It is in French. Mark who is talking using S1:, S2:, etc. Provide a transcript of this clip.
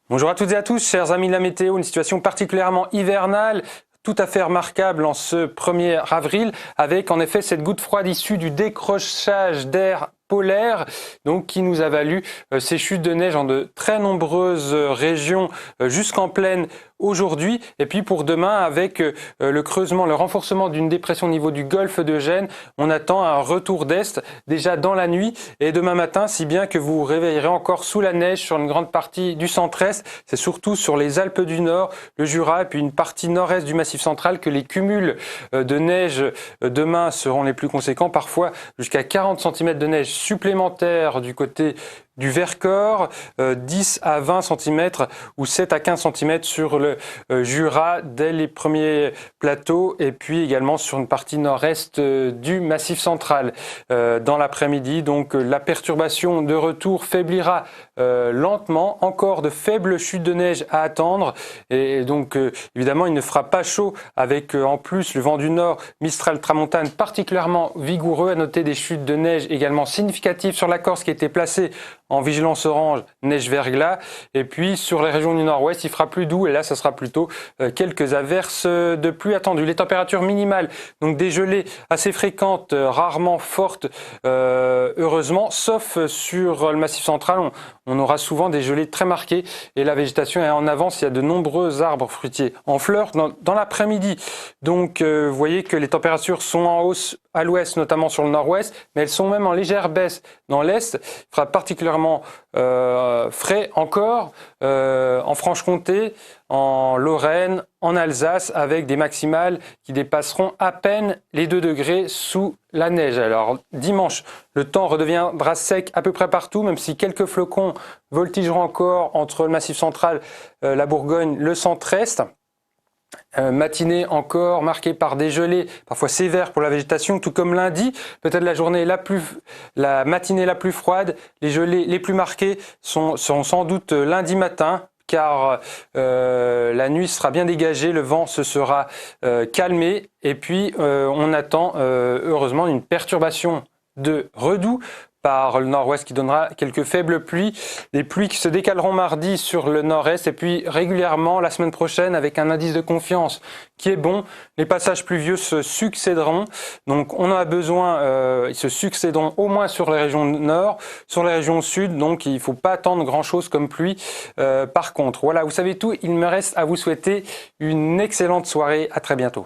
S1: Bonjour à toutes et à tous, chers amis de la météo, une situation particulièrement hivernale, tout à fait remarquable en ce 1er avril, avec en effet cette goutte froide issue du décrochage d'air polaire, donc qui nous a valu ces chutes de neige dans de très nombreuses régions jusqu'en plaine aujourd'hui. Et puis pour demain, avec le creusement, le renforcement d'une dépression au niveau du golfe de Gênes, on attend un retour d'est déjà dans la nuit et demain matin, si bien que vous vous réveillerez encore sous la neige sur une grande partie du centre-est. C'est surtout sur les Alpes du Nord, le Jura et puis une partie nord-est du Massif central que les cumuls de neige demain seront les plus conséquents, parfois jusqu'à 40 cm de neige supplémentaire du côté du Vercors, 10 à 20 cm ou 7 à 15 cm sur le Jura dès les premiers plateaux et puis également sur une partie nord-est du Massif central. Dans l'après-midi, donc la perturbation de retour faiblira lentement, encore de faibles chutes de neige à attendre et donc évidemment il ne fera pas chaud avec en plus le vent du nord, Mistral tramontane particulièrement vigoureux. À noter des chutes de neige également significatives sur la Corse qui était placée en vigilance orange, neige-verglas. Et puis sur les régions du nord-ouest, il fera plus doux et là, ça sera plutôt quelques averses de pluie attendues. Les températures minimales, donc des gelées assez fréquentes, rarement fortes, heureusement, sauf sur le Massif central. On aura souvent des gelées très marquées et la végétation est en avance. Il y a de nombreux arbres fruitiers en fleurs dans l'après-midi. Donc, vous voyez que les températures sont en hausse à l'ouest, notamment sur le nord-ouest, mais elles sont même en légère baisse dans l'est. Il fera particulièrement frais encore en Franche-Comté, en Lorraine, en Alsace, avec des maximales qui dépasseront à peine les 2 degrés sous la neige. Alors dimanche, le temps redeviendra sec à peu près partout, même si quelques flocons voltigeront encore entre le Massif central, la Bourgogne, le centre-est. Matinée encore marquée par des gelées parfois sévères pour la végétation, tout comme lundi, peut-être la matinée la plus froide. Les gelées les plus marquées seront sans doute lundi matin, car la nuit sera bien dégagée, le vent se sera calmé et puis on attend heureusement une perturbation de redoux par le nord-ouest qui donnera quelques faibles pluies. Des pluies qui se décaleront mardi sur le nord-est et puis régulièrement la semaine prochaine avec un indice de confiance qui est bon. Les passages pluvieux se succéderont. Donc on en a besoin, ils se succéderont au moins sur les régions nord, sur les régions sud. Donc il ne faut pas attendre grand-chose comme pluie. Par contre, voilà, vous savez tout. Il me reste à vous souhaiter une excellente soirée. À très bientôt.